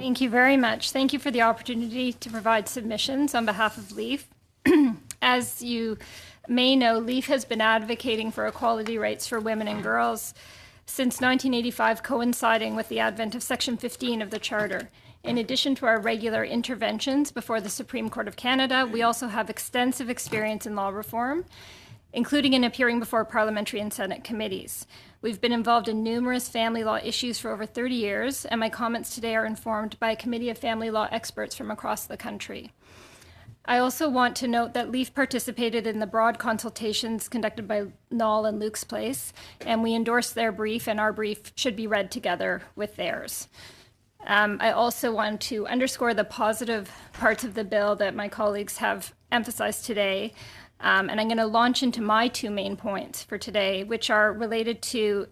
Thank you very much. Thank you for the opportunity to provide submissions on behalf of LEAF. As you may know, LEAF has been advocating for equality rights for women and girls since 1985, coinciding with the advent of Section 15 of the Charter. In addition to our regular interventions before the Supreme Court of Canada, we also have extensive experience in law reform, including in appearing before parliamentary and Senate committees. We've been involved in numerous family law issues for over 30 years, and my comments today are informed by a committee of family law experts from across the country. I also want to note that LEAF participated in the broad consultations conducted by Noll and Luke's Place, and we endorsed their brief, and our brief should be read together with theirs. I also want to underscore the positive parts of the bill that my colleagues have emphasized today. And I'm going to launch into my two main points for today, which are related to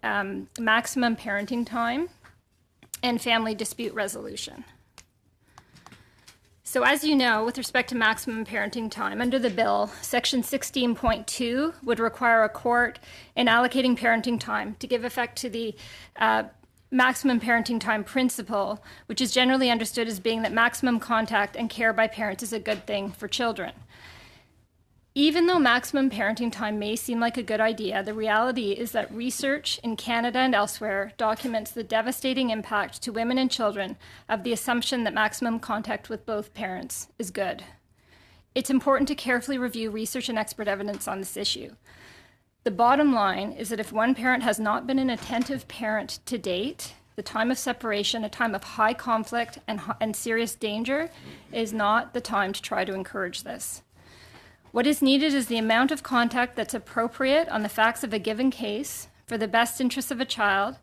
maximum parenting time and family dispute resolution. So as you know, with respect to maximum parenting time, under the bill, Section 16.2 would require a court in allocating parenting time to give effect to the maximum parenting time principle, which is generally understood as being that maximum contact and care by parents is a good thing for children. Even though maximum parenting time may seem like a good idea, the reality is that research in Canada and elsewhere documents the devastating impact to women and children of the assumption that maximum contact with both parents is good. It's important to carefully review research and expert evidence on this issue. The bottom line is that if one parent has not been an attentive parent to date, the time of separation, a time of high conflict and serious danger, is not the time to try to encourage this. What is needed is the amount of contact that's appropriate on the facts of a given case for the best interests of a child,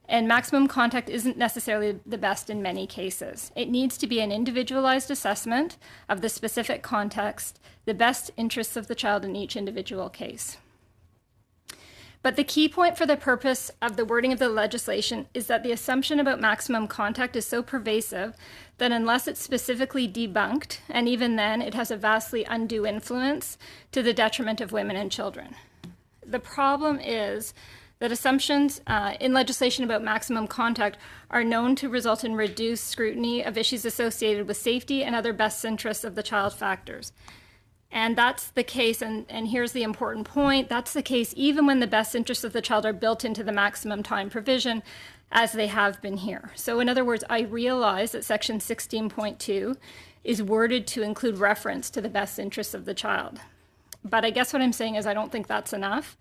and maximum contact isn't necessarily the best in many cases. It needs to be an individualized assessment of the specific context, the best interests of the child in each individual case. But the key point for the purpose of the wording of the legislation is that the assumption about maximum contact is so pervasive that unless it's specifically debunked, and even then it has a vastly undue influence to the detriment of women and children. The problem is that assumptions in legislation about maximum contact are known to result in reduced scrutiny of issues associated with safety and other best interests of the child factors. And that's the case, and here's the important point, that's the case even when the best interests of the child are built into the maximum time provision, as they have been here. So in other words, I realize that Section 16.2 is worded to include reference to the best interests of the child. But I guess what I'm saying is I don't think that's enough.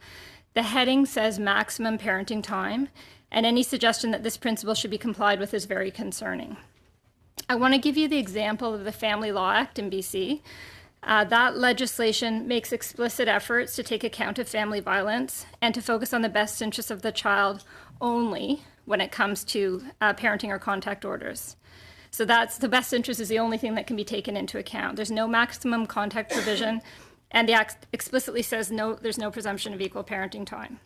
The heading says maximum parenting time, and any suggestion that this principle should be complied with is very concerning. I want to give you the example of the Family Law Act in BC. That legislation makes explicit efforts to take account of family violence and to focus on the best interests of the child only when it comes to parenting or contact orders. So that's the best interest is the only thing that can be taken into account. There's no maximum contact provision, and the Act explicitly says there's no presumption of equal parenting time.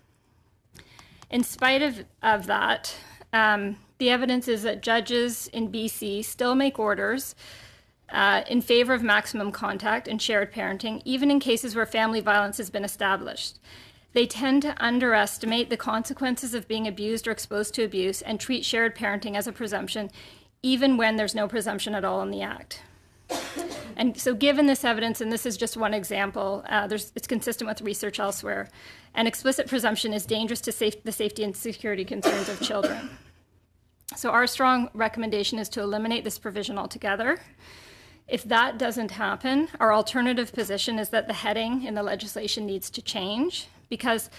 In spite of that, the evidence is that judges in BC still make orders in favor of maximum contact and shared parenting, even in cases where family violence has been established. They tend to underestimate the consequences of being abused or exposed to abuse and treat shared parenting as a presumption, even when there's no presumption at all in the Act. And so given this evidence, and this is just one example, it's consistent with research elsewhere, an explicit presumption is dangerous to the safety and security concerns of children. So our strong recommendation is to eliminate this provision altogether. If that doesn't happen, our alternative position is that the heading in the legislation needs to change, because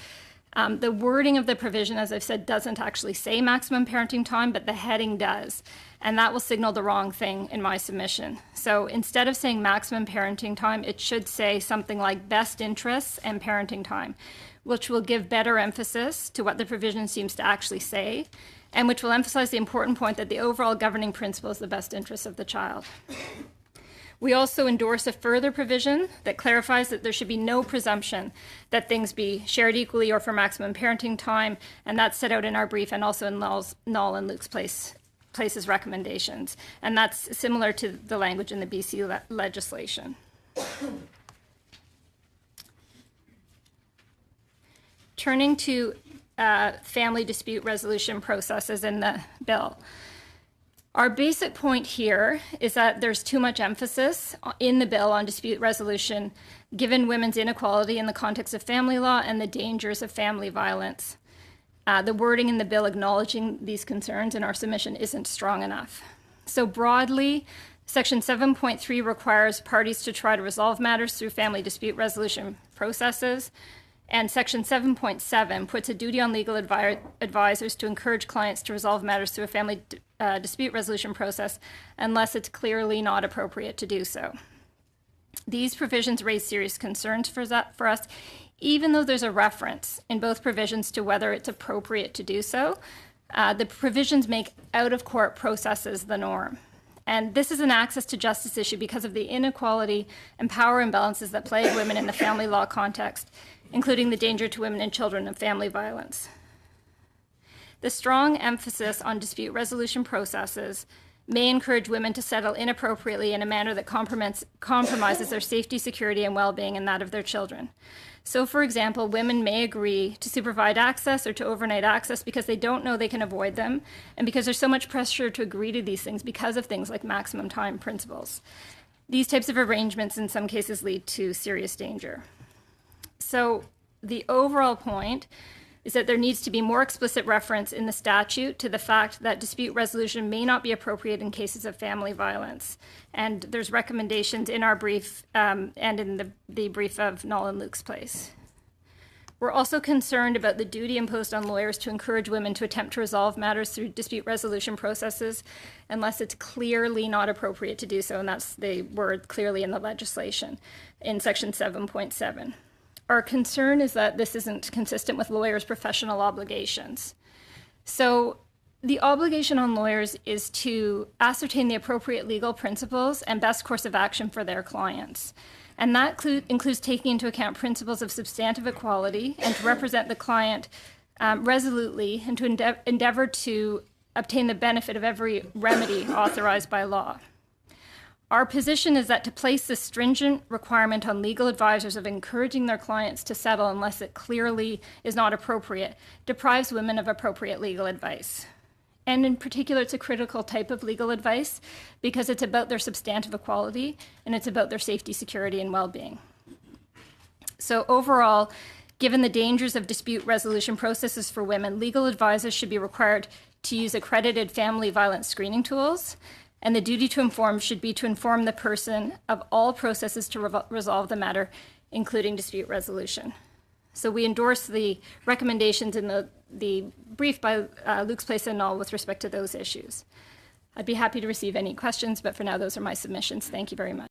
the wording of the provision, as I've said, doesn't actually say maximum parenting time, but the heading does. And that will signal the wrong thing in my submission. So instead of saying maximum parenting time, it should say something like best interests and parenting time, which will give better emphasis to what the provision seems to actually say, and which will emphasize the important point that the overall governing principle is the best interests of the child. We also endorse a further provision that clarifies that there should be no presumption that things be shared equally or for maximum parenting time, and that's set out in our brief and also in Noll and Luke's Place's recommendations. And that's similar to the language in the BC legislation. Turning to family dispute resolution processes in the bill. Our basic point here is that there's too much emphasis in the bill on dispute resolution, given women's inequality in the context of family law and the dangers of family violence. The wording in the bill acknowledging these concerns in our submission isn't strong enough. So broadly, Section 7.3 requires parties to try to resolve matters through family dispute resolution processes, and Section 7.7 puts a duty on legal advisors to encourage clients to resolve matters through a family dispute resolution process unless it's clearly not appropriate to do so. These provisions raise serious concerns for us, even though there's a reference in both provisions to whether it's appropriate to do so. The provisions make out-of-court processes the norm. And this is an access to justice issue because of the inequality and power imbalances that plague women in the family law context, including the danger to women and children of family violence. The strong emphasis on dispute resolution processes may encourage women to settle inappropriately in a manner that compromises their safety, security, and well-being and that of their children. So, for example, women may agree to supervised access or to overnight access because they don't know they can avoid them, and because there's so much pressure to agree to these things because of things like maximum time principles. These types of arrangements in some cases lead to serious danger. So the overall point is that there needs to be more explicit reference in the statute to the fact that dispute resolution may not be appropriate in cases of family violence. And there's recommendations in our brief and in the brief of Noll and Luke's place. We're also concerned about the duty imposed on lawyers to encourage women to attempt to resolve matters through dispute resolution processes unless it's clearly not appropriate to do so, and that's the word clearly in the legislation in Section 7.7. Our concern is that this isn't consistent with lawyers' professional obligations. So the obligation on lawyers is to ascertain the appropriate legal principles and best course of action for their clients. And that includes taking into account principles of substantive equality and to represent the client resolutely and to endeavor to obtain the benefit of every remedy authorized by law. Our position is that to place this stringent requirement on legal advisors of encouraging their clients to settle unless it clearly is not appropriate deprives women of appropriate legal advice. And in particular, it's a critical type of legal advice because it's about their substantive equality and it's about their safety, security, and well-being. So overall, given the dangers of dispute resolution processes for women, legal advisors should be required to use accredited family violence screening tools, and the duty to inform should be to inform the person of all processes to resolve the matter, including dispute resolution. So we endorse the recommendations in the brief by Luke's place and Noll with respect to those issues. I'd be happy to receive any questions, but for now, those are my submissions. Thank you very much.